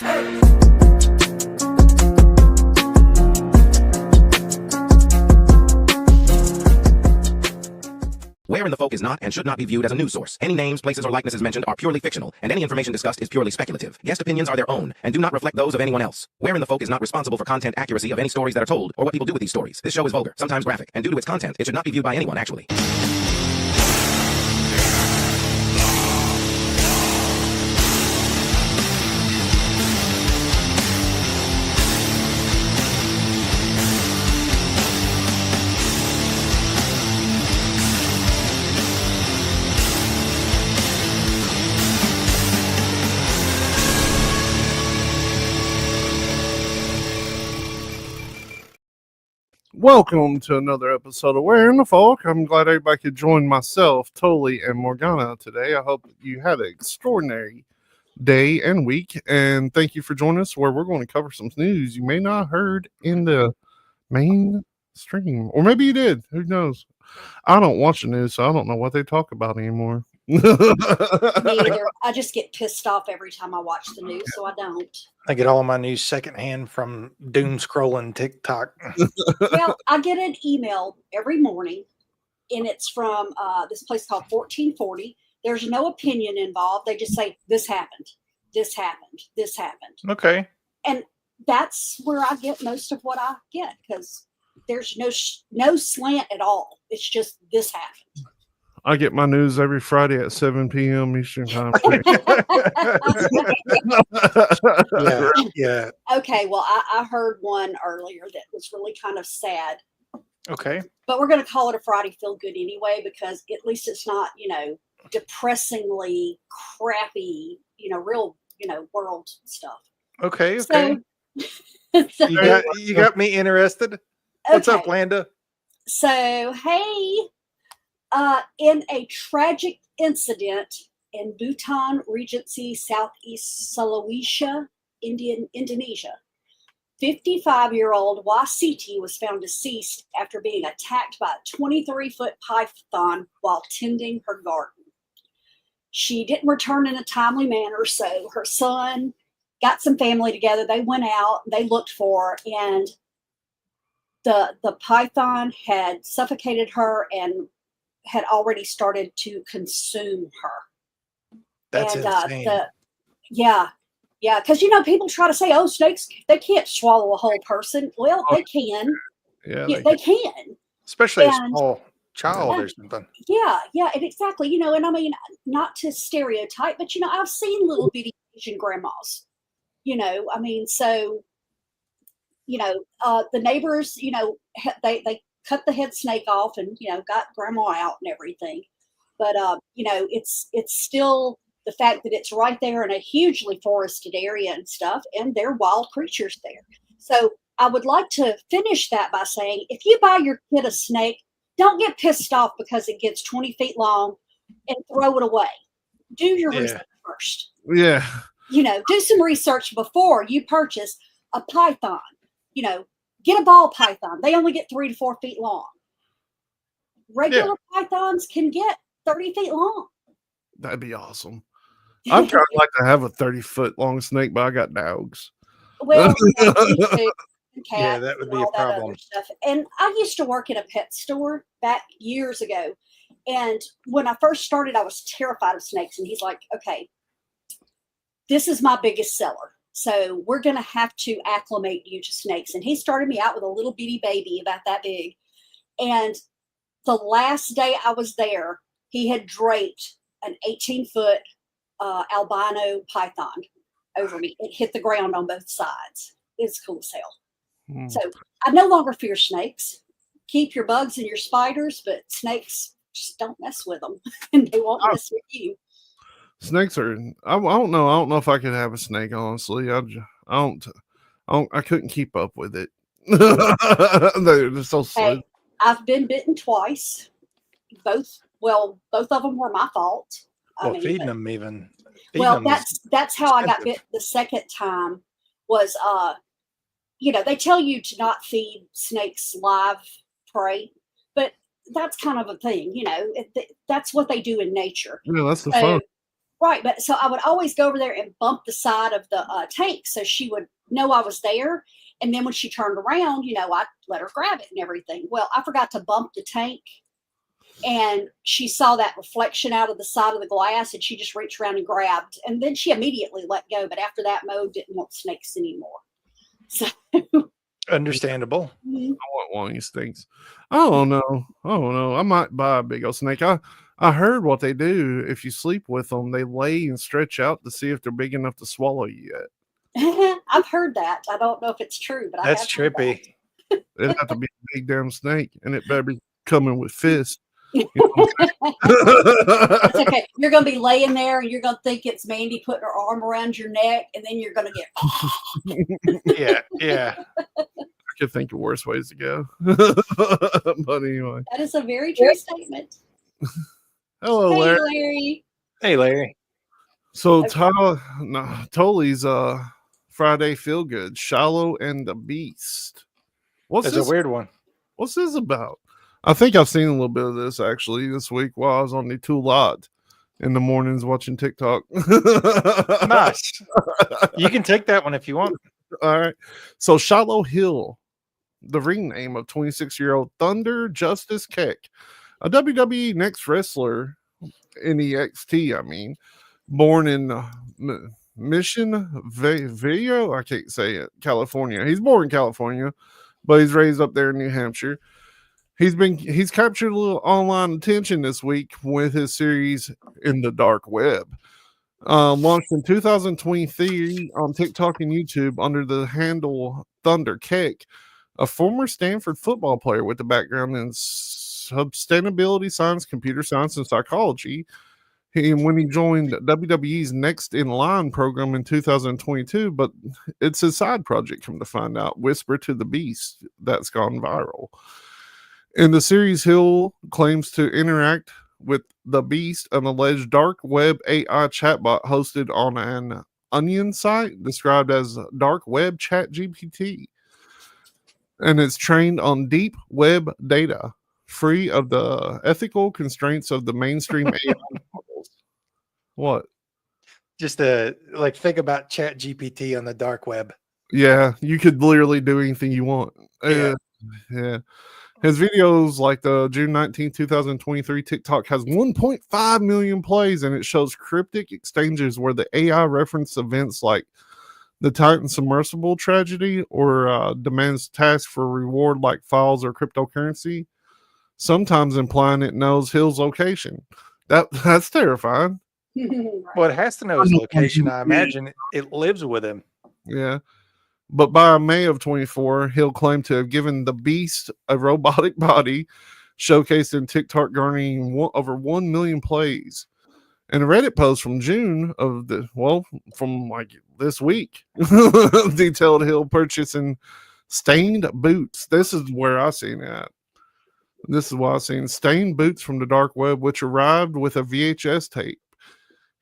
Where in the Folk is not and should not be viewed as a news source. Any names, places, or likenesses mentioned are purely fictional, and any information discussed is purely speculative. Guest opinions are their own and do not reflect those of anyone else. Where in the Folk is not responsible for content accuracy of any stories that are told or what people do with these stories. This show is vulgar, sometimes graphic, and due to its content, it should not be viewed by anyone, actually. Welcome to another episode of Where in the Folk. I'm glad everybody could join myself, Tolly, and Morgana today. I hope you had an extraordinary day and week, and thank you for joining us where we're going to cover some news you may not have heard in the mainstream, or maybe you did. Who knows? I don't watch the news, so I don't know what they talk about anymore. Me either. I just get pissed off every time I watch the news, so I don't. I get all my news secondhand from doom scrolling TikTok. Well, I get an email every morning, and it's from this place called 1440. There's no opinion involved. They just say, this happened, this happened, this happened. Okay. And that's where I get most of what I get, because there's no slant at all. It's just, this happened. I get my news every Friday at 7 p.m. Eastern Time. Yeah. Okay, well, I heard one earlier that was really kind of sad. Okay. But we're going to call it a Friday Feel Good anyway, because at least it's not, depressingly crappy, real, world stuff. Okay. So, you got me interested. What's up, Landa? So, hey, in a tragic incident in Bhutan Regency, Southeast Sulawesi, Indonesia, 55-year-old Wasiti was found deceased after being attacked by a 23-foot python while tending her garden. She didn't return in a timely manner, so her son got some family together. They went out, they looked for her, and the python had suffocated her and had already started to consume her. That's insane. Because people try to say, "Oh, snakes, they can't swallow a whole person." Well, they can. Yeah, they can. Especially a small child or something. Yeah, and exactly. And I mean, not to stereotype, but I've seen little bitty Asian grandmas. So the neighbors, they cut the head snake off and got grandma out and everything, but it's still the fact that it's right there in a hugely forested area and stuff, and they're wild creatures there. So I would like to finish that by saying, if you buy your kid a snake, don't get pissed off because it gets 20 feet long and throw it away. Do your research first. Yeah. Do some research before you purchase a python. Get a ball python. They only get 3 to 4 feet long. Regular pythons can get 30 feet long. That'd be awesome. I'd kind of like to have a 30-foot long snake, but I got dogs. Well, yeah, that would be a problem. And I used to work in a pet store back years ago. And when I first started, I was terrified of snakes. And he's like, okay, this is my biggest seller. So we're going to have to acclimate you to snakes. And he started me out with a little bitty baby about that big. And the last day I was there, he had draped an 18-foot albino python over me. It hit the ground on both sides. It's cool as hell. So I no longer fear snakes. Keep your bugs and your spiders, but snakes, just don't mess with them. And they won't mess with you. Snakes are. I don't know. I don't know if I could have a snake. Honestly, I couldn't keep up with it. They're so slow. Hey, I've been bitten twice. Both of them were my fault. Feeding them even. That's how I got bit the second time. Was they tell you to not feed snakes live prey, but that's kind of a thing. That's what they do in nature. Yeah, that's the fun. Right, but so I would always go over there and bump the side of the tank so she would know I was there. And then when she turned around, I let her grab it and everything. Well, I forgot to bump the tank, and she saw that reflection out of the side of the glass, and she just reached around and grabbed. And then she immediately let go. But after that, Mo didn't want snakes anymore. So Understandable. I want one of these things. I don't know. I might buy a big old snake. I heard what they do if you sleep with them. They lay and stretch out to see if they're big enough to swallow you yet. I've heard that. I don't know if it's true, but That's I have heard trippy. It'd have to be a big damn snake, and it better be coming with fists. That's okay. You're going to be laying there, and you're going to think it's Mandy putting her arm around your neck, and then you're going to get. Yeah. I could think of worse ways to go. But anyway. That is a very true statement. Hello, Hey, Larry. Larry. Hey, Larry. So Tolly's Friday feel good, Shallow and the Beast. That's a weird one. What's this about? I think I've seen a little bit of this actually this week while I was on the Toolot in the mornings watching TikTok. Nice. You can take that one if you want. All right. So Shallow Hill, the ring name of 26-year-old Thunder Justice Keck, a WWE Next wrestler, NEXT, I mean, born in Mission Viejo, I can't say it, California. He's born in California, but he's raised up there in New Hampshire. He's captured a little online attention this week with his series In the Dark Web. Launched in 2023 on TikTok and YouTube under the handle Thunder Keck, a former Stanford football player with a background in sustainability science, computer science, and psychology. When he joined WWE's Next in Line program in 2022, but it's his side project, come to find out, Whisper to the Beast, that's gone viral. In the series, Hill claims to interact with the Beast, an alleged dark web AI chatbot hosted on an Onion site described as Dark Web Chat GPT. And it's trained on deep web data, free of the ethical constraints of the mainstream AI models. What? Just think about Chat GPT on the dark web. Yeah, you could literally do anything you want. Yeah. His videos, like the June 19, 2023 TikTok, has 1.5 million plays, and it shows cryptic exchanges where the AI reference events like the Titan submersible tragedy or demands tasks for reward like files or cryptocurrency, sometimes implying it knows Hill's location. That's terrifying. Well, it has to know his location. I imagine it lives with him. Yeah. But by May of 24, Hill claimed to have given the Beast a robotic body, showcased in TikTok, garnering over 1 million plays. And a Reddit post from June from like this week, detailed Hill purchasing stained boots. This is where I seen it. This is why I seen stained boots from the dark web, which arrived with a VHS tape.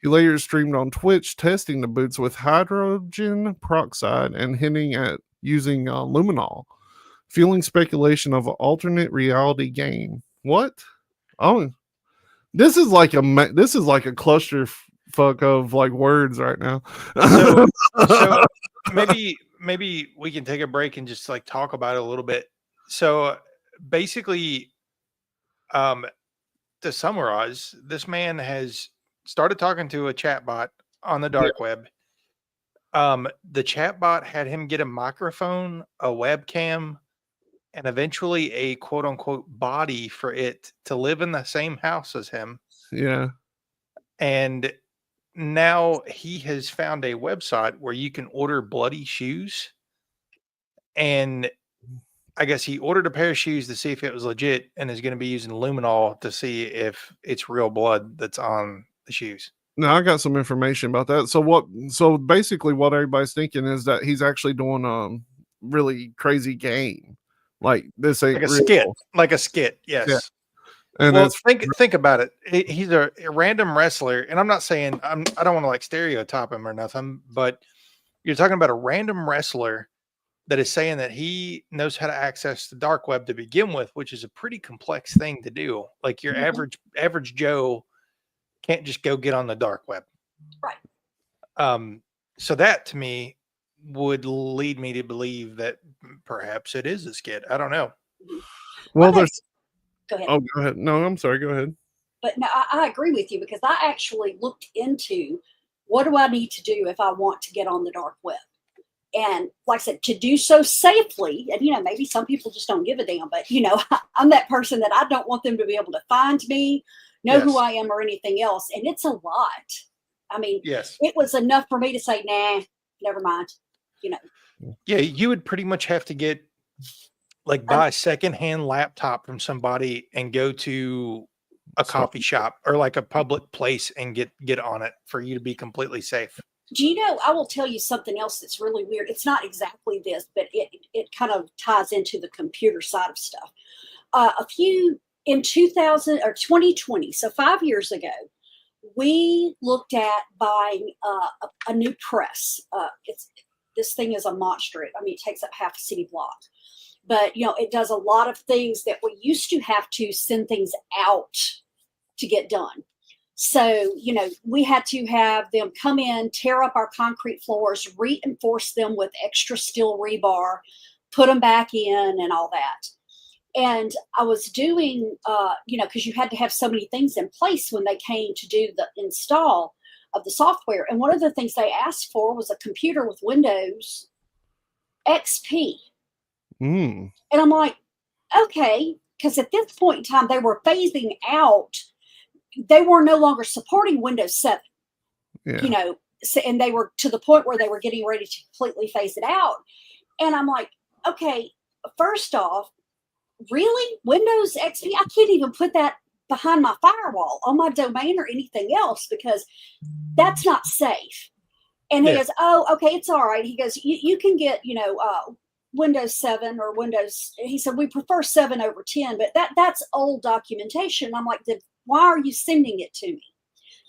He later streamed on Twitch, testing the boots with hydrogen peroxide and hinting at using luminol, fueling speculation of an alternate reality game. What? Oh, this is like a cluster fuck of like words right now. So maybe we can take a break and just like talk about it a little bit. So basically, to summarize, this man has started talking to a chatbot on the dark web. The chatbot had him get a microphone, a webcam, and eventually a quote unquote body for it to live in the same house as him. Yeah. And now he has found a website where you can order bloody shoes. And I guess he ordered a pair of shoes to see if it was legit and is going to be using luminol to see if it's real blood that's on the shoes. Now I got some information about that. So basically what everybody's thinking is that he's actually doing a really crazy game. Like this ain't like a skit. Yes. Yeah. And well, think about it. He's a random wrestler, and I'm not saying I don't want to like stereotype him or nothing, but you're talking about a random wrestler that is saying that he knows how to access the dark web to begin with, which is a pretty complex thing to do. Like your average Joe can't just go get on the dark web. Right. So that to me would lead me to believe that perhaps it is a skit. I don't know. Well, no, there's. Go ahead. Oh, go ahead. No, I'm sorry. Go ahead. But no, I agree with you because I actually looked into what do I need to do if I want to get on the dark web. And like I said, to do so safely, and maybe some people just don't give a damn, but I'm that person that I don't want them to be able to find me, know who Yes. I am or anything else. And it's a lot. I mean, Yes. it was enough for me to say, nah, never mind. Yeah, you would pretty much have to get buy a secondhand laptop from somebody and go to a coffee shop or like a public place and get on it for you to be completely safe. Do you know, I will tell you something else that's really weird. It's not exactly this, but it kind of ties into the computer side of stuff. In 2000 or 2020, so 5 years ago, we looked at buying a new press. This thing is a monster. I mean, it takes up half a city block, but it does a lot of things that we used to have to send things out to get done. So, we had to have them come in, tear up our concrete floors, reinforce them with extra steel rebar, put them back in and all that. And I was doing, because you had to have so many things in place when they came to do the install of the software. And one of the things they asked for was a computer with Windows XP. Mm. And I'm like, okay, because at this point in time, they were phasing out. They were no longer supporting Windows 7, Yeah. And they were to the point where they were getting ready to completely phase it out. And I'm like, okay, first off, really? Windows XP? I can't even put that behind my firewall on my domain or anything else because that's not safe. And he goes, oh, okay, it's all right. He goes, you can get, Windows 7 or Windows. He said, we prefer 7 over 10, but that's old documentation. I'm like, then why are you sending it to me?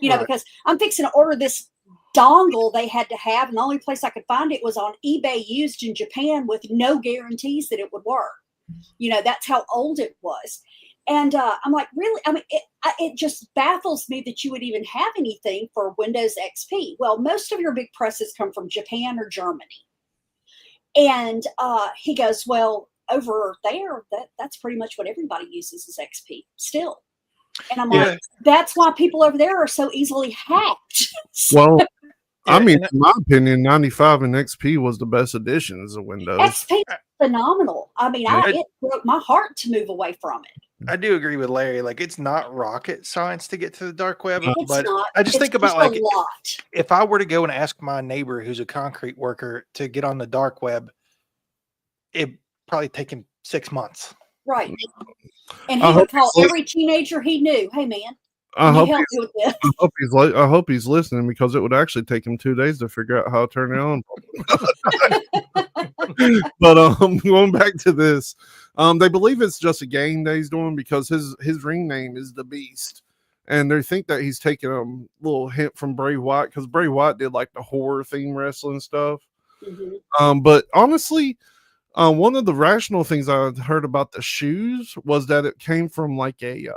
Right. Because I'm fixing to order this dongle they had to have. And the only place I could find it was on eBay used in Japan with no guarantees that it would work. That's how old it was. And I'm like, really? I mean, it just baffles me that you would even have anything for Windows XP. Well, most of your big presses come from Japan or Germany. And he goes, well, over there, that's pretty much what everybody uses is XP still. And I'm like, that's why people over there are so easily hacked. Well, I mean, in my opinion, 95 and XP was the best editions of Windows. XP is phenomenal. I mean, it broke my heart to move away from it. I do agree with Larry. It's not rocket science to get to the dark web, It's but not. I just think about a lot. If I were to go and ask my neighbor who's a concrete worker to get on the dark web, it'd probably take him 6 months. Right. And he would call every teenager he knew, hey man, I hope he's listening because it would actually take him 2 days to figure out how to turn it on. But going back to this, they believe it's just a game that he's doing because his ring name is the Beast, and they think that he's taking a little hint from Bray Wyatt because Bray Wyatt did like the horror theme wrestling stuff. Mm-hmm. But honestly, one of the rational things I heard about the shoes was that it came from like a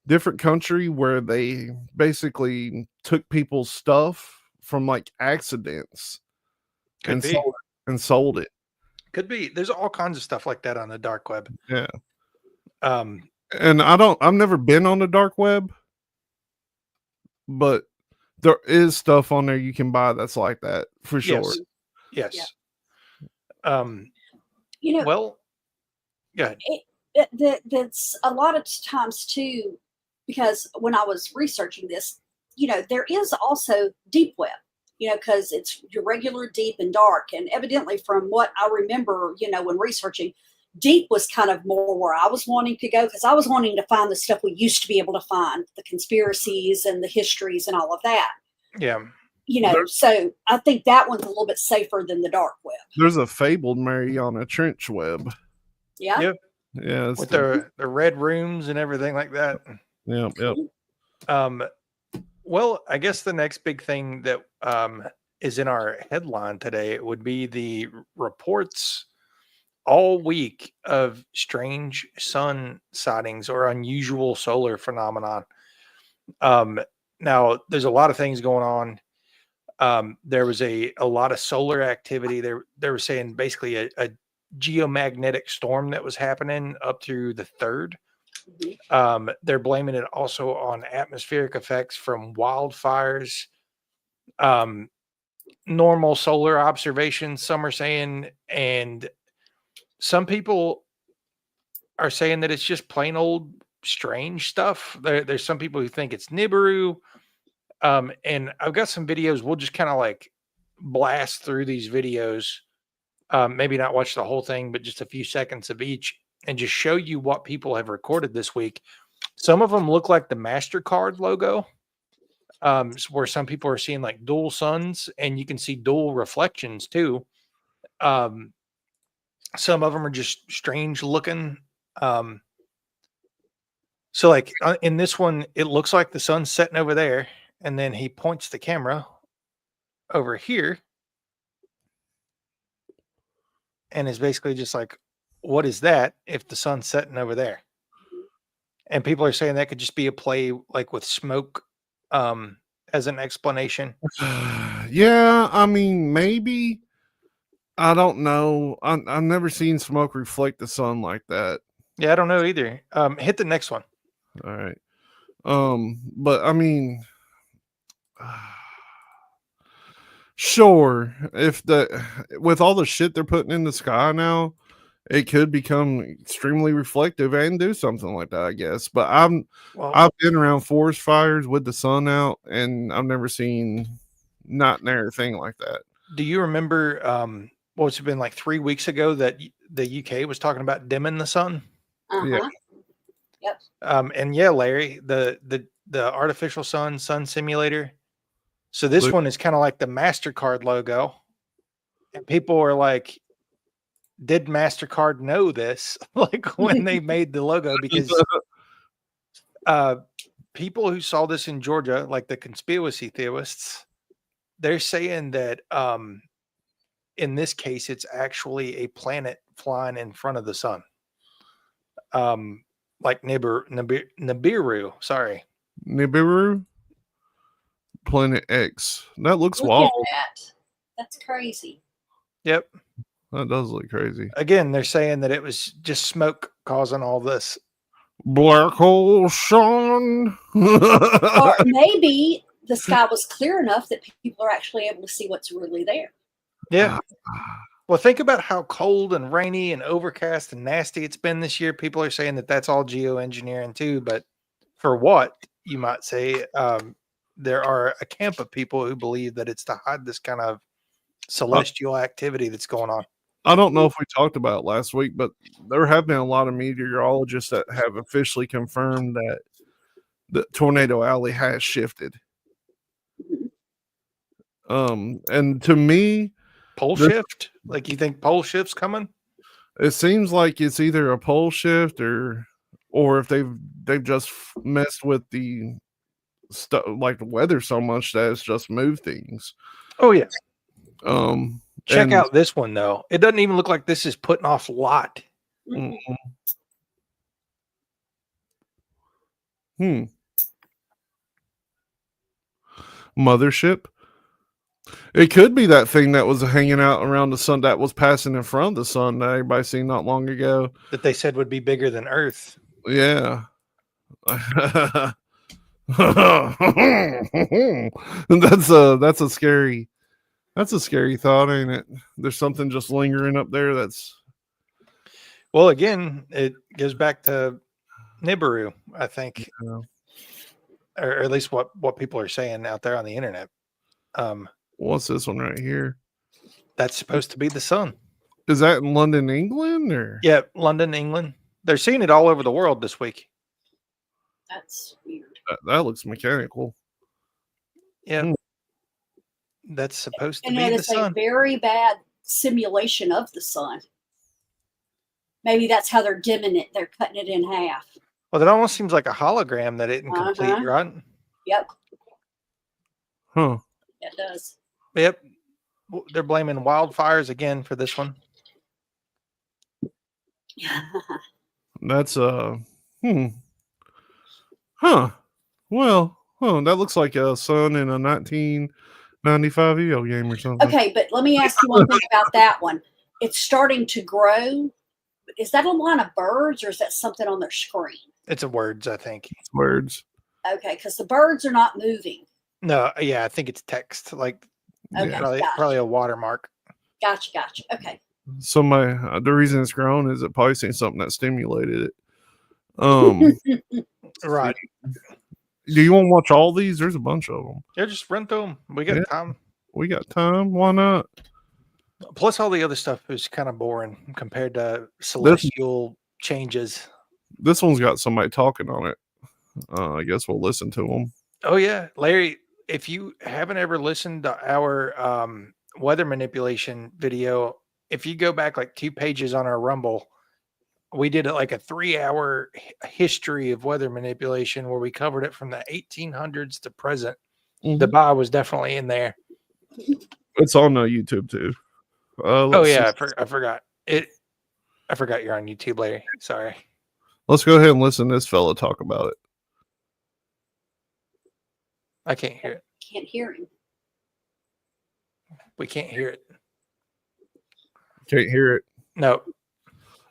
different country where they basically took people's stuff from like accidents and sold it. Could be. There's all kinds of stuff like that on the dark web. Yeah. And I've never been on the dark web, but there is stuff on there you can buy that's like that for sure. Yes. Yeah. Well, go ahead. That's a lot of times too, because when I was researching this, there is also deep web, because it's your regular deep and dark. And evidently from what I remember, when researching, deep was kind of more where I was wanting to go because I was wanting to find the stuff we used to be able to find, the conspiracies and the histories and all of that. Yeah. So I think that one's a little bit safer than the dark web. There's a fabled Mariana Trench web. Yeah. Yep. Yeah. With the red rooms and everything like that. Yep. Well, I guess the next big thing that is in our headline today would be the reports all week of strange sun sightings or unusual solar phenomenon. Now, there's a lot of things going on. There was a lot of solar activity. They were saying basically a geomagnetic storm that was happening up through the 3rd. They're blaming it also on atmospheric effects from wildfires, normal solar observations, some are saying, and some people are saying that it's just plain old strange stuff. There's some people who think it's Nibiru. And I've got some videos. We'll just kind of like blast through these videos. Maybe not watch the whole thing, but just a few seconds of each and just show you what people have recorded this week. Some of them look like the MasterCard logo, where some people are seeing like dual suns, and you can see dual reflections too. Some of them are just strange looking. So like in this one, it looks like the sun's setting over there, and then he points the camera over here and is basically just like, what is that if the sun's setting over there? And people are saying that could just be a play like with smoke as an explanation. Yeah, I mean, maybe. I don't know. I've never seen smoke reflect the sun like that. Yeah, I don't know either. Hit the next one. All right. But I mean, sure, if with all the shit they're putting in the sky now, it could become extremely reflective and do something like that, I guess. But I've been around forest fires with the sun out, and I've never seen not near a thing like that. Do you remember what's been like 3 weeks ago that the UK was talking about dimming the sun? Yeah. Yep. And yeah, Larry, the artificial sun simulator. So this one is kind of like the MasterCard logo. And people are like, did MasterCard know this? Like when they made the logo, because people who saw this in Georgia, like the conspiracy theorists, they're saying that in this case, it's actually a planet flying in front of the sun. Like Nibiru, sorry. Nibiru? Planet X. That looks Look wild. at that. That's crazy. Yep. That does look crazy. Again, they're saying that it was just smoke causing all this. Black hole sun. Or maybe the sky was clear enough that people are actually able to see what's really there. Yeah. Well, think about how cold and rainy and overcast and nasty it's been this year. People are saying that that's all geoengineering too. But for what, you might say, there are a camp of people who believe that it's to hide this kind of celestial activity that's going on. I don't know if we talked about it last week, but there have been a lot of meteorologists that have officially confirmed that the Tornado Alley has shifted. And to me, pole shift? Like you think pole shift's coming? It seems like it's either a pole shift or if they've just messed with the stuff like the weather so much that it's just moved things. Oh yeah. Check out this one though. It doesn't even look like this is putting off lot. Mothership. It could be that thing that was hanging out around the sun that was passing in front of the sun that everybody seen not long ago. That they said would be bigger than Earth. Yeah. That's a scary thought, ain't it? There's something just lingering up there that's. Well, again, it goes back to Nibiru, I think. Yeah. Or at least what people are saying out there on the internet. What's this one right here? That's supposed to be the sun. Is that in London, England, or? Yeah, London, England. They're seeing it all over the world this week. That's weird. That looks mechanical. Yeah. That's supposed to be it the is sun. A very bad simulation of the sun. Maybe that's how they're dimming it. They're cutting it in half. Well, that almost seems like a hologram that isn't complete, right? Yep. Huh. It does. Yep. They're blaming wildfires again for this one. That's Huh. Well, Oh, that looks like a sun in a 1995 EO game or something. Okay, but let me ask you one thing about that one. It's starting to grow. Is that a line of birds or is that something on their screen? It's a words, I think. It's words. Okay, because the birds are not moving. No, yeah, I think it's text. Like Okay, Yeah. probably a watermark. Gotcha. Okay. So the reason it's grown is it probably seen something that stimulated it. Right. Do you want to watch all these? There's a bunch of them. Yeah, just run through them. We got time. We got time. Why not? Plus, all the other stuff is kind of boring compared to celestial changes. This one's got somebody talking on it. I guess we'll listen to them. Oh yeah, Larry. If you haven't ever listened to our weather manipulation video, if you go back like 2 pages on our Rumble, we did like a 3-hour history of weather manipulation where we covered it from the 1800s to present. Mm-hmm. The buy was definitely in there. It's on YouTube too. Oh yeah, I forgot it. I forgot you're on YouTube, Larry. Sorry. Let's go ahead and listen to this fella talk about it. I can't hear it. Can't hear him. We can't hear it. Can't hear it. No.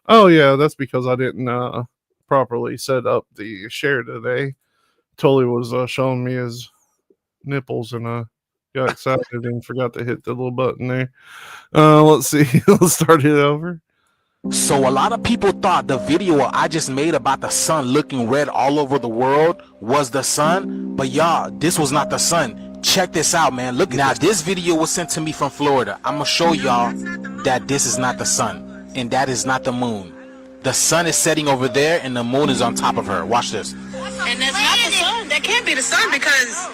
Oh yeah, that's because I didn't properly set up the share today. Tully was showing me his nipples, and I got excited and forgot to hit the little button there. Let's see. Let's start it over. So a lot of people thought the video I just made about the sun looking red all over the world was the sun, but y'all, this was not the sun. Check this out, man. Look, now this video was sent to me from Florida. I'm gonna show y'all that this is not the sun and that is not the moon. The sun is setting over there and the moon is on top of her. Watch this. And that's not the sun. That can't be the sun because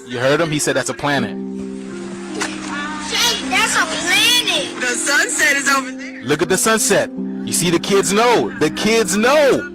you heard him? He said that's a planet. That's a planet. The sunset is over there. Look at the sunset. You see, the kids know. The kids know.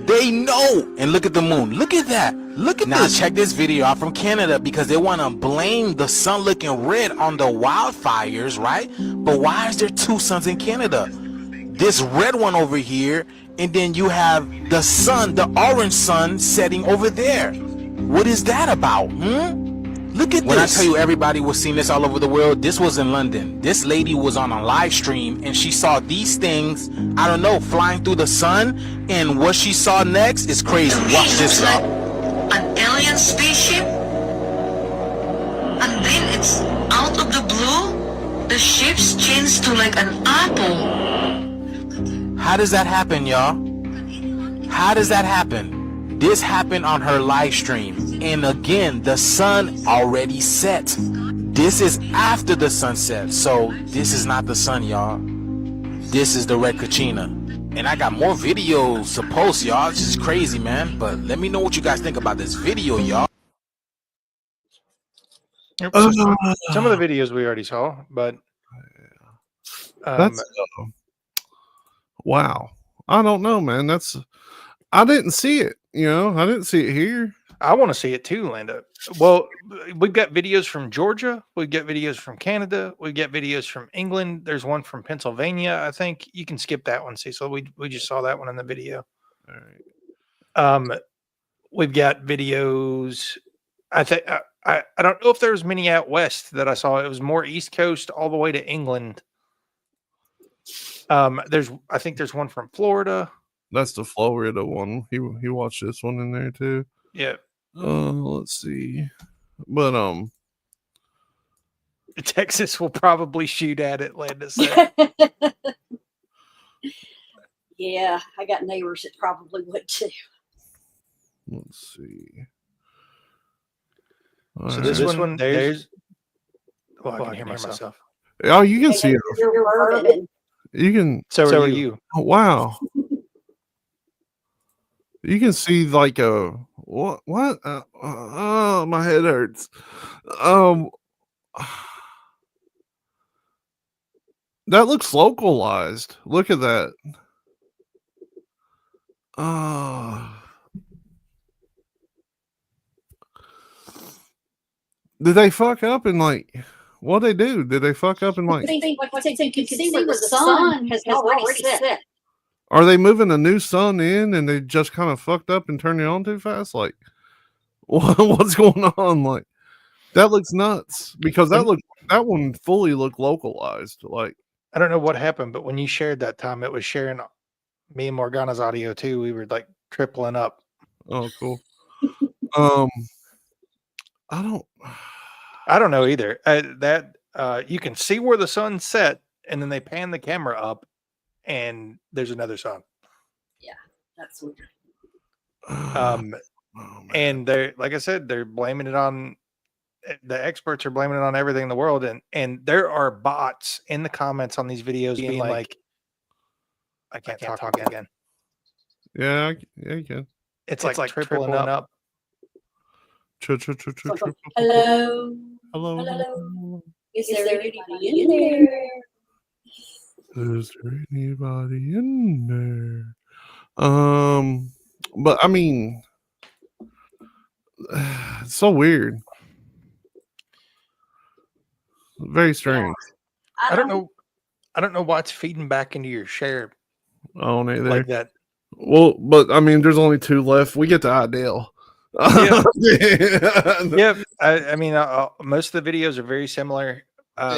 They know. And look at the moon. Look at that. Look at now, this. Now check this video out from Canada because they want to blame the sun looking red on the wildfires, right? But why is there 2 suns in Canada? This red one over here, and then you have the sun, the orange sun setting over there. What is that about? Look at this. When I tell you everybody was seeing this all over the world, this was in London. This lady was on a live stream and she saw these things, I don't know, flying through the sun. And what she saw next is crazy. Watch this, y'all. An alien spaceship. And then it's out of the blue. The shapes change to like an apple. How does that happen, y'all? How does that happen? This happened on her live stream. And again, the sun already set. This is after the sunset. So this is not the sun, y'all. This is the red Kachina. And I got more videos to post, y'all. This is crazy, man. But let me know what you guys think about this video, y'all. Some of the videos we already saw, but that's wow. I don't know, man. I didn't see it. I didn't see it here. I want to see it too, Lando. Well, we've got videos from Georgia. We've got videos from Canada. We've got videos from England. There's one from Pennsylvania. I think you can skip that one, Cecil. We just saw that one in the video. All right. We've got videos. I think I don't know if there was many out west that I saw. It was more East Coast all the way to England. I think there's one from Florida. That's the Florida one. He watched this one in there too. Yeah. Let's see. But Texas will probably shoot at it, Landis said. Yeah, I got neighbors that probably would too. Let's see. So this one, there's. Oh, I can hear myself. Oh, you can see it. You're urban. You can. So are you. Oh, wow. You can see like a what? Oh, my head hurts. That looks localized. Look at that. Did they fuck up and like what they do? Did they fuck up and like? You can see where the sun has already set. Are they moving a new sun in and they just kind of fucked up and turned it on too fast? Like, What's going on? Like, that looks nuts because that one fully looked localized. Like, I don't know what happened, but when you shared that time, it was sharing me and Morgana's audio too. We were like tripling up. oh, cool. I don't know either. You can see where the sun set, and then they pan the camera up, and there's another sun. Yeah, that's weird. And they're, like I said, they're blaming it on, the experts are blaming it on everything in the world, and there are bots in the comments on these videos being like, I can't talk again. Yeah, you can. It's like tripling up. Hello. Hello. Is there anybody in there? Is there anybody in there? But I mean, it's so weird. Very strange. I don't know why it's feeding back into your share Oh, there. like that. Well, but I mean, there's only 2 left. We get the ideal. Yeah. Yeah. I mean, most of the videos are very similar.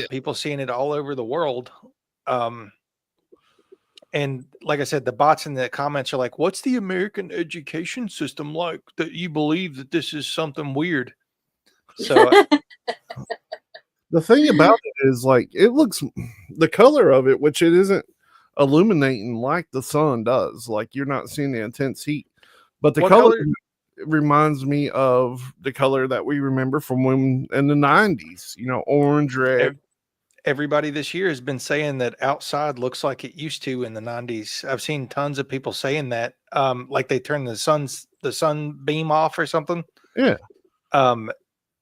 People seeing it all over the world. And like I said, the bots in the comments are like, what's the American education system like that you believe that this is something weird? So the thing about it is, like, it looks, the color of it, which it isn't illuminating like the sun does. Like, you're not seeing the intense heat, but the color reminds me of the color that we remember from when in the 90s, orange, red. Everybody this year has been saying that outside looks like it used to in the 90s. I've seen tons of people saying that, like they turn the sun beam off or something. Yeah.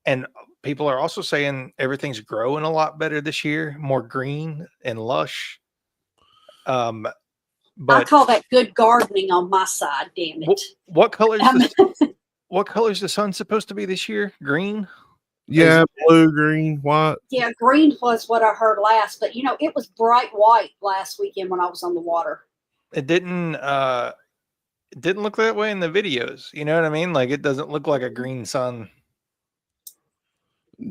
And people are also saying everything's growing a lot better this year, more green and lush. But I call that good gardening on my side. Damn it! What colors? What color's the sun supposed to be this year? Green. Yeah, blue, green, white. Yeah, green was what I heard last, but it was bright white last weekend when I was on the water. It didn't look that way in the videos. You know what I mean? Like, it doesn't look like a green sun.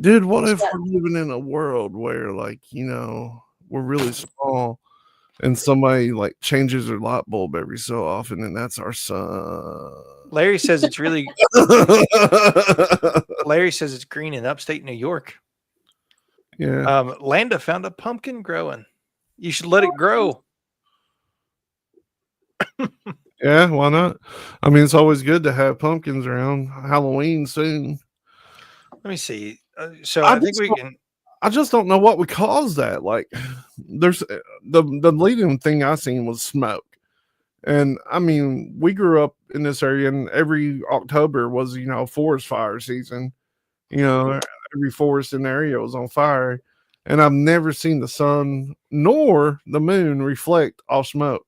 Dude, what if we're living in a world where, like, we're really small and somebody like changes their light bulb every so often, and that's our sun? Larry says it's really Larry says it's green in upstate New York. Yeah. Landa found a pumpkin growing. You should let it grow. Yeah, why not? I mean, it's always good to have pumpkins around. Halloween soon. Let me see. So I think we can. I just don't know what would cause that. Like, there's the leading thing I seen was smoke. And I mean, we grew up in this area, and every October was, forest fire season. Every forest in the area was on fire. And I've never seen the sun nor the moon reflect off smoke.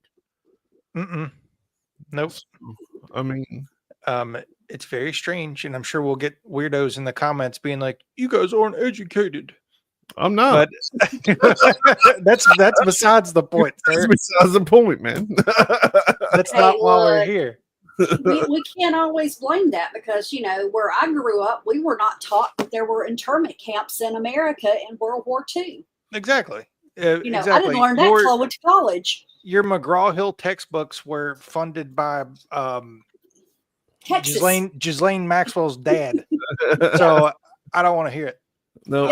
Nope. I mean, it's very strange, and I'm sure we'll get weirdos in the comments being like, "You guys aren't educated." I'm not. But that's besides the point, sir. That's besides the point, man. That's not why we're here. we can't always blame that because, where I grew up, we were not taught that there were internment camps in America in World War II. Exactly. Exactly. I didn't learn that until I went to college. Your McGraw-Hill textbooks were funded by Ghislaine Maxwell's dad. So I don't want to hear it. No,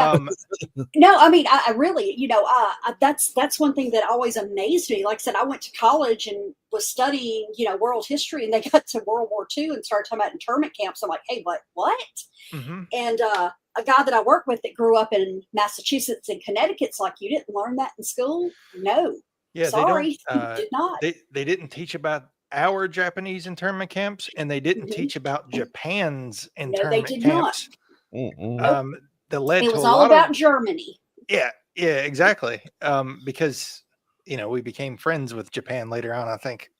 no. I mean, I really, that's one thing that always amazed me. Like I said, I went to college and was studying, world history, and they got to World War II and started talking about internment camps. I'm like, hey, what? Mm-hmm. And a guy that I work with that grew up in Massachusetts and Connecticut's like, you didn't learn that in school? No. Yeah, sorry, did not. They didn't teach about our Japanese internment camps, and they didn't teach about Japan's internment camps. That led it to was a all lot about of, Germany. Yeah, exactly. Because we became friends with Japan later on, I think.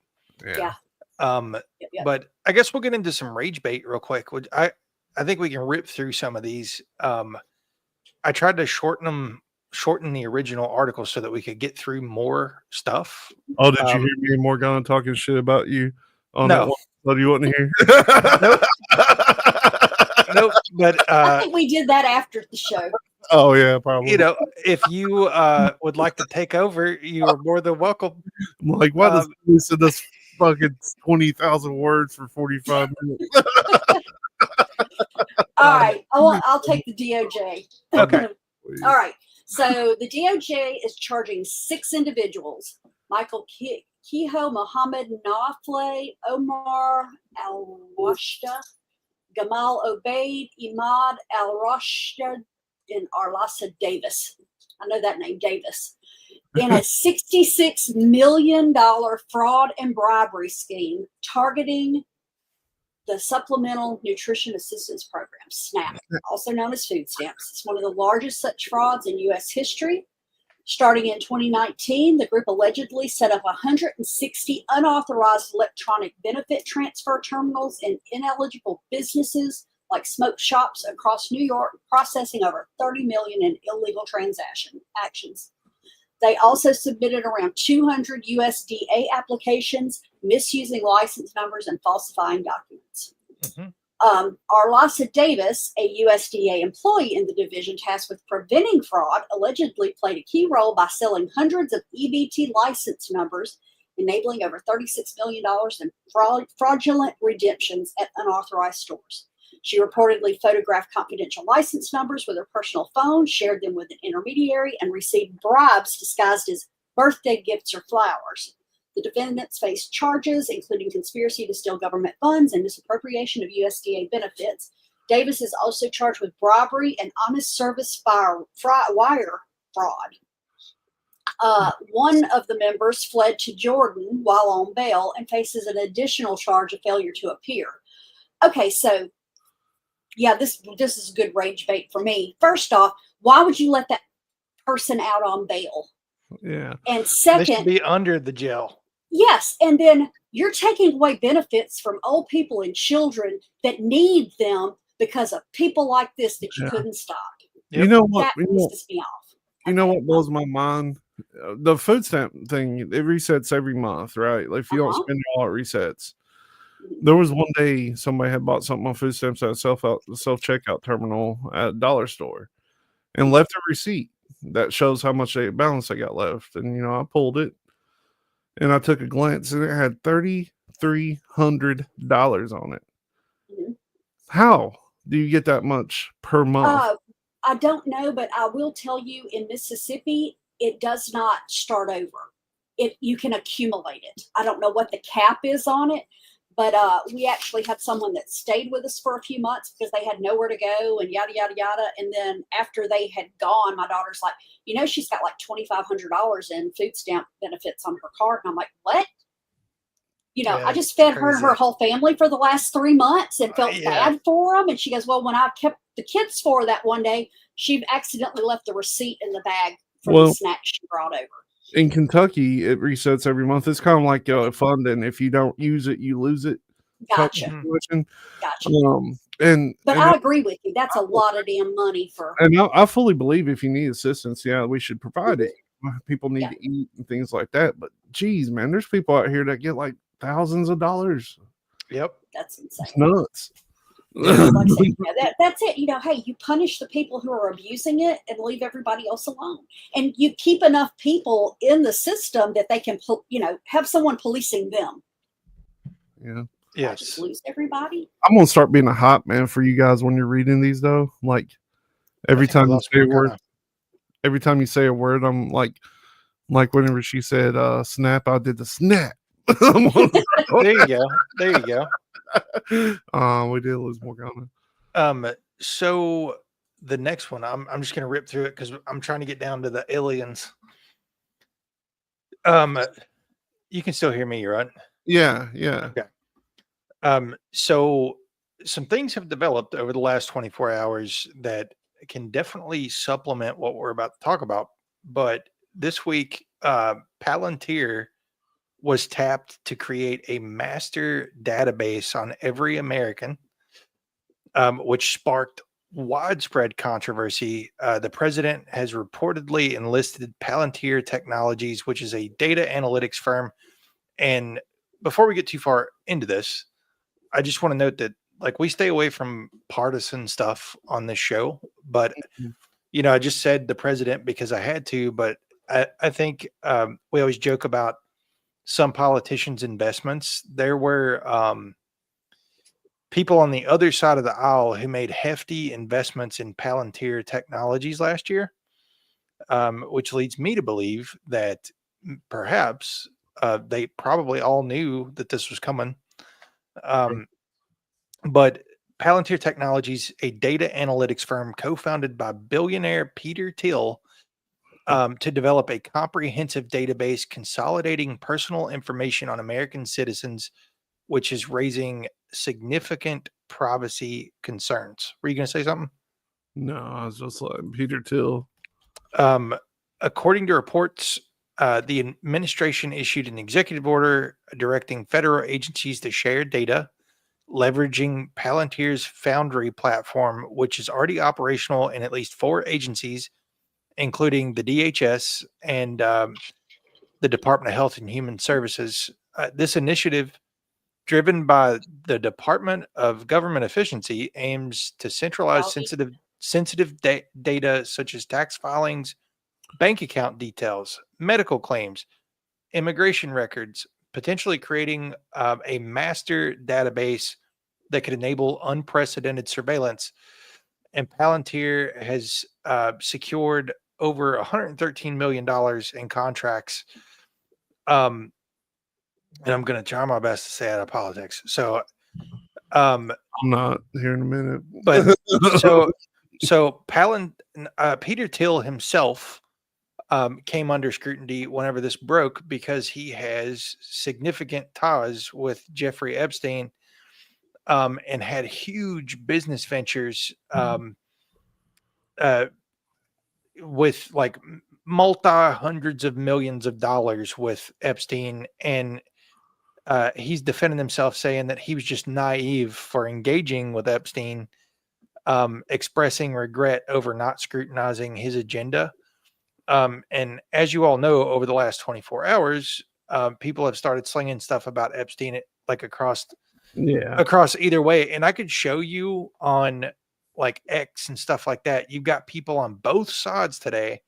Yeah. But I guess we'll get into some rage bait real quick. I think we can rip through some of these. I tried to shorten the original article so that we could get through more stuff. Oh, did you hear me and Morgana talking shit about you on no. that one? What do you want to hear? Nope. Nope. But I think we did that after the show. Oh yeah, probably. you know, if you would like to take over, you are more than welcome. I'm like, why does he send us fucking 20,000 words for 45 minutes? All right, I'll take the DOJ. Okay. All right. So the DOJ is charging 6 individuals: Michael Kehoe, Mohammed Nafle, Omar Al-Washda, Gamal Obaid, Imad Al-Rashid, and Arlasa Davis. I know that name, Davis. In a $66 million fraud and bribery scheme targeting the Supplemental Nutrition Assistance Program, SNAP, also known as food stamps. It's one of the largest such frauds in U.S. history. Starting in 2019, the group allegedly set up 160 unauthorized electronic benefit transfer terminals in ineligible businesses like smoke shops across New York, processing over 30 million in illegal actions. They also submitted around 200 USDA applications, misusing license numbers and falsifying documents. Arlasa Davis, a USDA employee in the division tasked with preventing fraud, allegedly played a key role by selling hundreds of EBT license numbers, enabling over $36 million in fraudulent redemptions at unauthorized stores. She reportedly photographed confidential license numbers with her personal phone, shared them with an intermediary, and received bribes disguised as birthday gifts or flowers. The defendants face charges, including conspiracy to steal government funds and misappropriation of USDA benefits. Davis is also charged with bribery and honest service wire fraud. One of the members fled to Jordan while on bail and faces an additional charge of failure to appear. Okay, so yeah, this is a good rage bait for me. First off, why would you let that person out on bail? Yeah. And They should second, be under the jail. yes, and then you're taking away benefits from old people and children that need them because of people like this that you couldn't stop. You know what? That pisses me off. You know what blows my mind? The food stamp thing, it resets every month, right? Like if you don't spend it all, it resets. There was one day somebody had bought something on food stamps at a self-checkout terminal at a dollar store and left a receipt that shows how much balance they got left. And, I pulled it and I took a glance and it had $3,300 on it. Mm-hmm. How do you get that much per month? I don't know, but I will tell you in Mississippi, it does not start over. You can accumulate it. I don't know what the cap is on it, but we actually had someone that stayed with us for a few months because they had nowhere to go and yada, yada, yada. And then after they had gone, my daughter's like, she's got like $2,500 in food stamp benefits on her card. And I'm like, what? Yeah, I just fed her and crazy. her whole family for the last 3 months and felt bad for them. And she goes, well, when I kept the kids for that one day, she accidentally left the receipt in the bag for the snacks she brought over. In Kentucky, it resets every month. It's kind of like funding. If you don't use it, you lose it. Gotcha. But I agree with you. That's a lot of damn money for. And I fully believe if you need assistance, we should provide it. People need to eat and things like that. But geez, man, there's people out here that get like thousands of dollars. Yep, that's insane. It's nuts. That's it. Hey, you punish the people who are abusing it and leave everybody else alone. And you keep enough people in the system that they can, have someone policing them. Yeah. Yes. Just lose everybody. I'm gonna start being a hype man for you guys when you're reading these, though. Like every time you say a word, I'm like whenever she said snap, I did the snap. There you go. We did lose Morgana. So the next one, I'm just gonna rip through it because I'm trying to get down to the aliens. You can still hear me, right? Yeah. Okay. So some things have developed over the last 24 hours that can definitely supplement what we're about to talk about. But this week, Palantir was tapped to create a master database on every American, which sparked widespread controversy. The president has reportedly enlisted Palantir Technologies, which is a data analytics firm. And before we get too far into this, I just want to note that like we stay away from partisan stuff on this show, but you know, I just said the president because I had to, but I think we always joke about some politicians' investments. There were people on the other side of the aisle who made hefty investments in Palantir Technologies last year, which leads me to believe that perhaps they probably all knew that this was coming. But Palantir Technologies, a data analytics firm co-founded by billionaire Peter Thiel, to develop a comprehensive database consolidating personal information on American citizens, which is raising significant privacy concerns. Were you going to say something? No, I was just like Peter Thiel. According to reports, the administration issued an executive order directing federal agencies to share data, leveraging Palantir's Foundry platform, which is already operational in at least 4 agencies, including the DHS and the Department of Health and Human Services. This initiative, driven by the Department of Government Efficiency, aims to centralize sensitive data such as tax filings, bank account details, medical claims, immigration records, potentially creating a master database that could enable unprecedented surveillance. And Palantir has secured over $113 million in contracts. And I'm going to try my best to stay out of politics. So, I'm not here in a minute. But so Peter Thiel himself came under scrutiny whenever this broke because he has significant ties with Jeffrey Epstein, and had huge business ventures with like hundreds of millions of dollars with Epstein. And he's defending himself, saying that he was just naive for engaging with Epstein, expressing regret over not scrutinizing his agenda. And as you all know, over the last 24 hours, people have started slinging stuff about Epstein like across either way. And I could show you on like X and stuff like that. You've got people on both sides today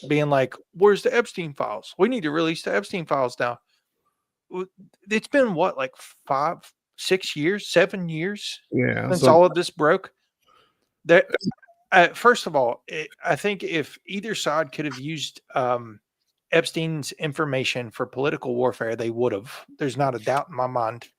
being like, where's the Epstein files? We need to release the Epstein files now. It's been what, like 5, 6 years, 7 years since all of this broke. That first of all, I think if either side could have used Epstein's information for political warfare, they would have. There's not a doubt in my mind.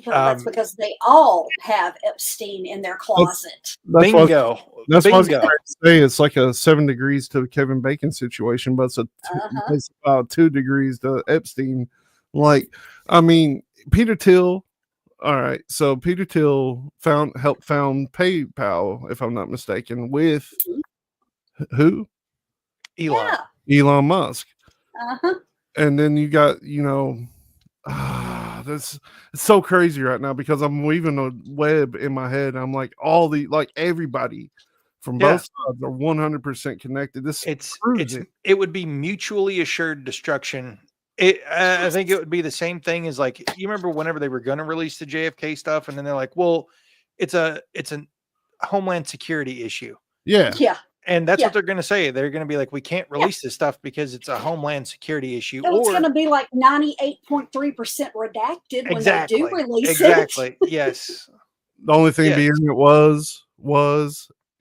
Well, that's because they all have Epstein in their closet. Bingo. That's what I was going to say. It's like a 7 degrees to Kevin Bacon situation, but it's about 2 degrees to Epstein. Like, I mean, Peter Thiel. All right, so Peter Thiel helped found PayPal, if I'm not mistaken, with who? Elon Musk. And then you got, it's so crazy right now because I'm weaving a web in my head. I'm like, everybody from both sides are 100% connected. It would be mutually assured destruction. I think it would be the same thing as, like, you remember whenever they were going to release the JFK stuff, and then they're like, well, it's a homeland security issue. Yeah. And that's what they're going to say. They're going to be like, we can't release this stuff because it's a homeland security issue. So it's going to be like 98.3% redacted when they do release it. Exactly. Yes. The only thing being it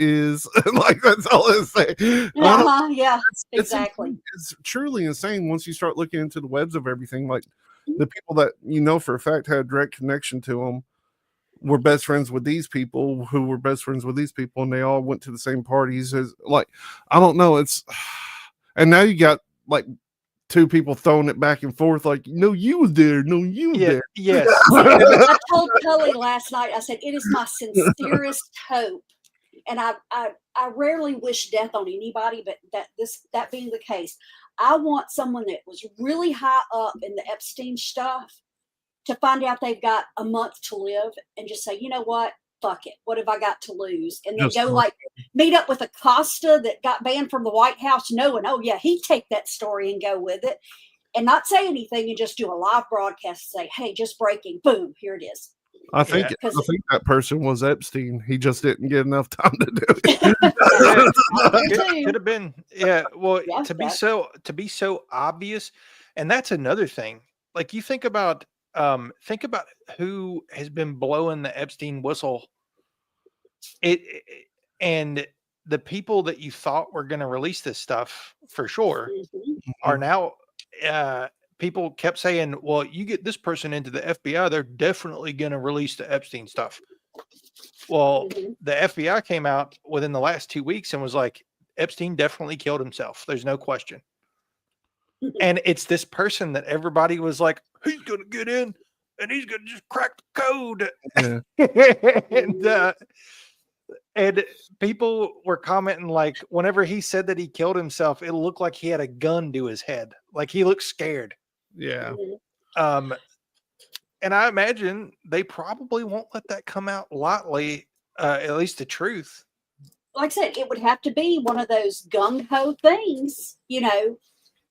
is like, that's all it's saying. Yeah, exactly. It's truly insane once you start looking into the webs of everything. Like the people that for a fact had a direct connection to them were best friends with these people who were best friends with these people, and they all went to the same parties. As like, I don't know. And now you got like 2 people throwing it back and forth. Like, no, you was there. No, you was there. Yes. I told Tully last night. I said it is my sincerest hope. And I rarely wish death on anybody, but that being the case, I want someone that was really high up in the Epstein stuff to find out they've got a month to live and just say, you know what, fuck it. What have I got to lose? And then go like meet up with Acosta that got banned from the White House, knowing, oh yeah, he'd take that story and go with it, and not say anything and just do a live broadcast and say, hey, just breaking, boom, here it is. I think Yeah. I think that person was Epstein. He just didn't get enough time to do it. Could have been. Yeah. Well, Yeah, to be yeah. so obvious, and that's another thing. Like you think about who has been blowing the Epstein whistle. And the people that you thought were going to release this stuff for sure Mhm. are now people kept saying, well, you get this person into the FBI, they're definitely going to release the Epstein stuff. Well, Mhm. the FBI came out within the last 2 weeks and was like, Epstein definitely killed himself. There's no question. And it's this person that everybody was like, he's going to get in and he's going to just crack the code. Yeah. And people were commenting like, whenever he said that he killed himself, it looked like he had a gun to his head. Like he looked scared. Yeah. Mhm. And I imagine they probably won't let that come out lightly, at least the truth. Like I said, it would have to be one of those gung ho things,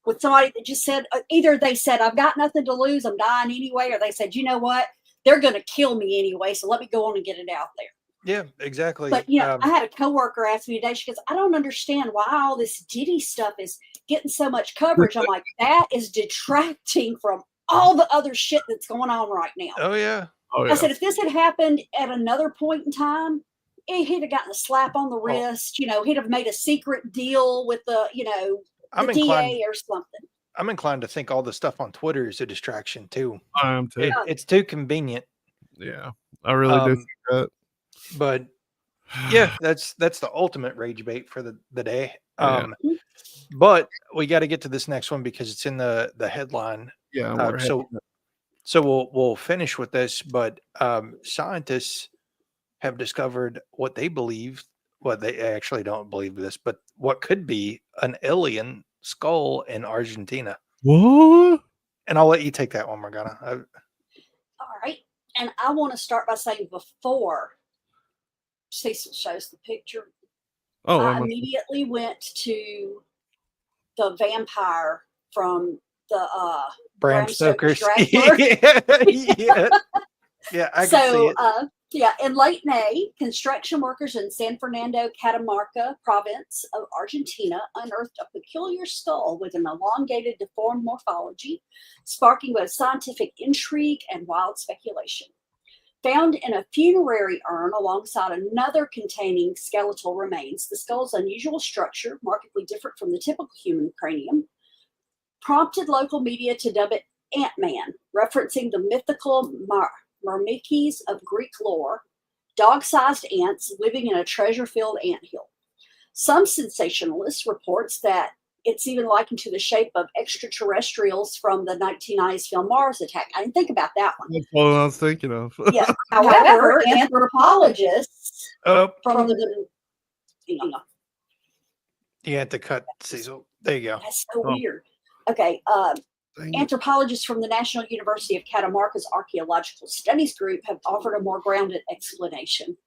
with somebody that just said, either they said, I've got nothing to lose, I'm dying anyway, or they said, you know what, they're going to kill me anyway, so let me go on and get it out there. Yeah, exactly. But, I had a coworker ask me today, she goes, I don't understand why all this Diddy stuff is getting so much coverage. I'm like, that is detracting from all the other shit that's going on right now. Oh, yeah. Oh I yeah. said, if this had happened at another point in time, he'd have gotten a slap on the wrist. He'd have made a secret deal with the I'm DA inclined, or something. I'm inclined to think all the stuff on Twitter is a distraction too. I am too. It's too convenient. Yeah. I really do think that. But yeah, that's the ultimate rage bait for the day. Yeah. But we got to get to this next one because it's in the headline. Yeah. So we'll finish with this, but scientists have discovered what they believe. Well, they actually don't believe this, but what could be an alien skull in Argentina. What? And I'll let you take that one, Morgana. All right. And I want to start by saying before Cecil shows the picture, I immediately went to the vampire from the Bram Stoker's. Dracula. Yeah, I can see it. In late May, construction workers in San Fernando, Catamarca province of Argentina unearthed a peculiar skull with an elongated, deformed morphology, sparking both scientific intrigue and wild speculation. Found in a funerary urn alongside another containing skeletal remains, the skull's unusual structure, markedly different from the typical human cranium, prompted local media to dub it Ant-Man, referencing the mythical Myrmidons of Greek lore, dog-sized ants living in a treasure-filled anthill. Some sensationalists reports that it's even likened to the shape of extraterrestrials from the 1990s film Mars Attack. I didn't think about that one. That's what I was thinking of. Yeah. However, anthropologists Oh, from the you had to cut Cecil. There you go. that's so weird. Okay. Anthropologists from the National University of Catamarca's Archaeological Studies Group have offered a more grounded explanation,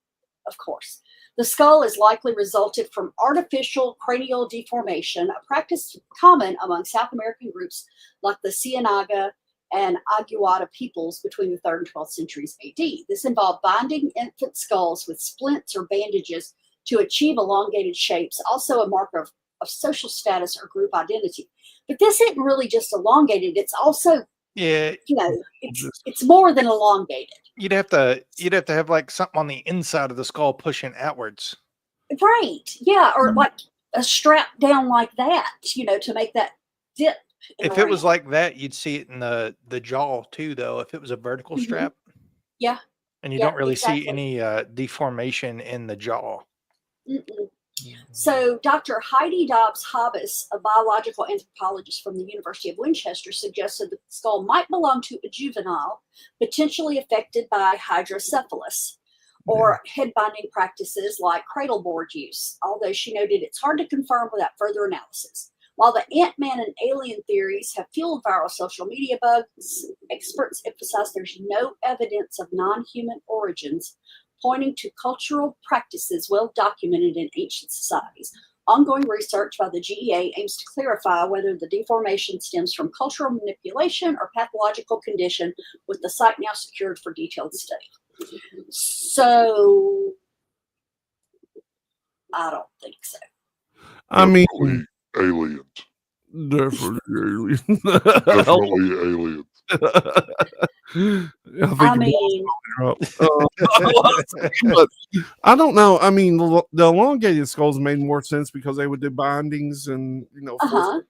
of course. The skull is likely resulted from artificial cranial deformation, a practice common among South American groups like the Cienaga and Aguada peoples between the 3rd and 12th centuries AD. This involved binding infant skulls with splints or bandages to achieve elongated shapes, also a marker of social status or group identity. But this isn't really just elongated, it's also it's more than elongated. You'd have to have like something on the inside of the skull pushing outwards. Right. Yeah. Or like a strap down like that, to make that dip. If it was like that, you'd see it in the jaw too, though. If it was a vertical strap. Yeah. And you don't really see any deformation in the jaw. Mm-mm. So Dr. Heidi Dobbs-Hobbs, a biological anthropologist from the University of Winchester, suggested that the skull might belong to a juvenile, potentially affected by hydrocephalus or head binding practices like cradleboard use, although she noted it's hard to confirm without further analysis. While the Ant-Man and alien theories have fueled viral social media bugs, experts emphasize there's no evidence of non-human origins, pointing to cultural practices well documented in ancient societies. Ongoing research by the GEA aims to clarify whether the deformation stems from cultural manipulation or pathological condition, with the site now secured for detailed study. So I don't think so. I mean, Aliens. definitely. Definitely aliens. I mean, but I don't know. I mean, the elongated skulls made more sense because they would do bindings and uh-huh.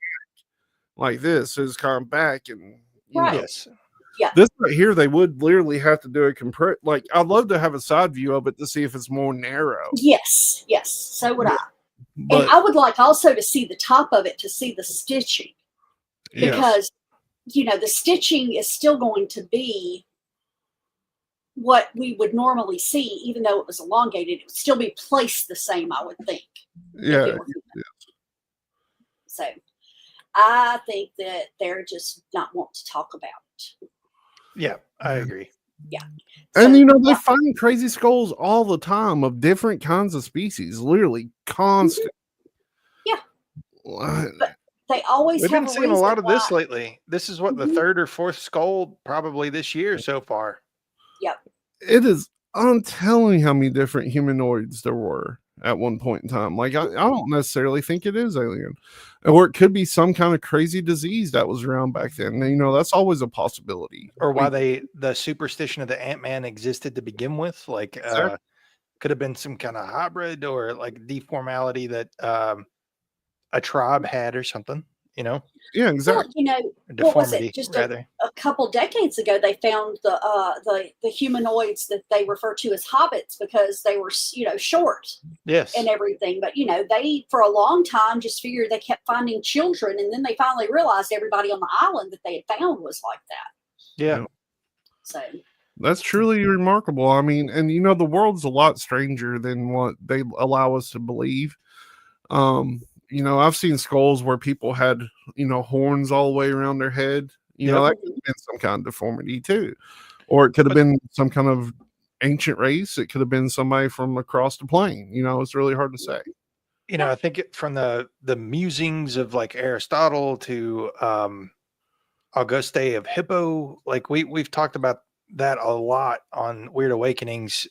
like this is come back and Right. Yes. this right here they would literally have to do a compress. Like I'd love to have a side view of it to see if it's more narrow. Yes. So would I. But And I would like also to see the top of it to see the stitching yes. because the stitching is still going to be what we would normally see, even though it was elongated. It would still be placed the same, I would think. Yeah. So I think that they're just not wanting to talk about it. Yeah, I agree. Yeah. And So, they find crazy skulls all the time of different kinds of species, literally constant. Yeah. What? But they always We've have been a seeing a lot of reason this why. lately. This is what the third or fourth skull probably this year so far. Yep. It is untelling how many different humanoids there were at one point in time. Like I don't necessarily think it is alien, or it could be some kind of crazy disease that was around back then. That's always a possibility. Or why the superstition of the Ant-Man existed to begin with. Like could have been some kind of hybrid or like deformality that a tribe had or something, Yeah, exactly. Well, what was it? Just a couple decades ago, they found the humanoids that they refer to as hobbits because they were short, yes, and everything. But they for a long time just figured they kept finding children, and then they finally realized everybody on the island that they had found was like that. Yeah. So that's truly remarkable. I mean, and the world's a lot stranger than what they allow us to believe. I've seen skulls where people had, horns all the way around their head. That could have been some kind of deformity too. Or it could have been some kind of ancient race. It could have been somebody from across the plane. It's really hard to say. I think from the musings of like Aristotle to Auguste of Hippo, like we've talked about that a lot on Weird Awakenings.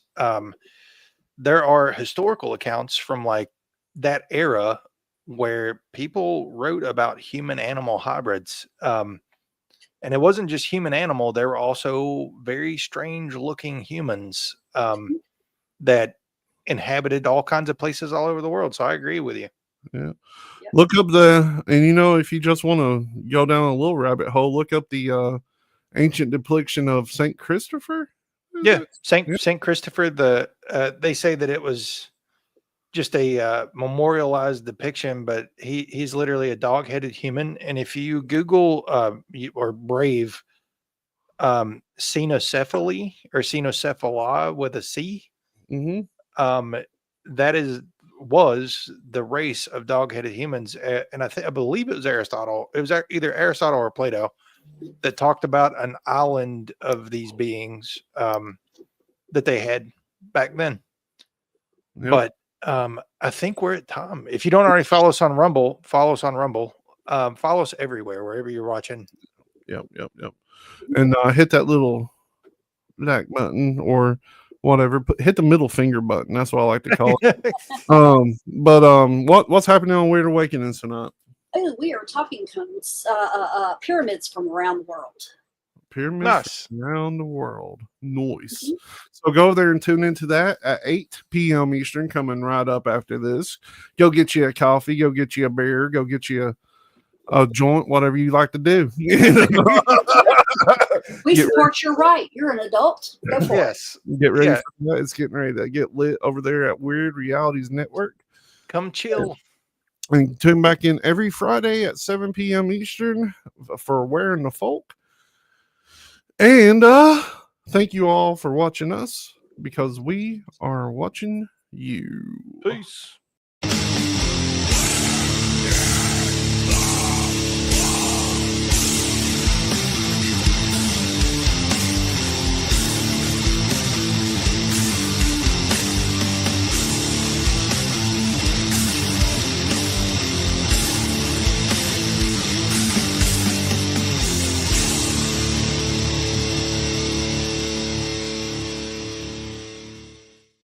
There are historical accounts from like that era where people wrote about human animal hybrids. And it wasn't just human animal. There were also very strange looking humans that inhabited all kinds of places all over the world. So I agree with you. Yeah. Look up and if you just want to go down a little rabbit hole, look up the ancient depiction of Saint Christopher. Yeah. Saint Christopher, they say that it was just a memorialized depiction, but he's literally a dog-headed human. And if you Google or Brave cynocephaly or cynocephala with a C, that was the race of dog-headed humans. And I believe it was Aristotle. It was either Aristotle or Plato that talked about an island of these beings that they had back then. Yep. But I think we're at time. If you don't already follow us on Rumble, follow us on Rumble. Follow us everywhere, wherever you're watching. Yep. And hit that little like button or whatever. Hit the middle finger button. That's what I like to call it. What's happening on Weird Awakenings tonight? Oh, we are talking pyramids from around the world. Pyramids around the world. Nice. So go over there and tune into that at 8 p.m. Eastern, coming right up after this. Go get you a coffee, go get you a beer, go get you a joint, whatever you like to do. We support your right. You're an adult. Go for it. Get ready for that. It's getting ready to get lit over there at Weird Realities Network. Come chill. And tune back in every Friday at 7 p.m. Eastern for Wearing the Folk. And thank you all for watching us, because we are watching you. Peace.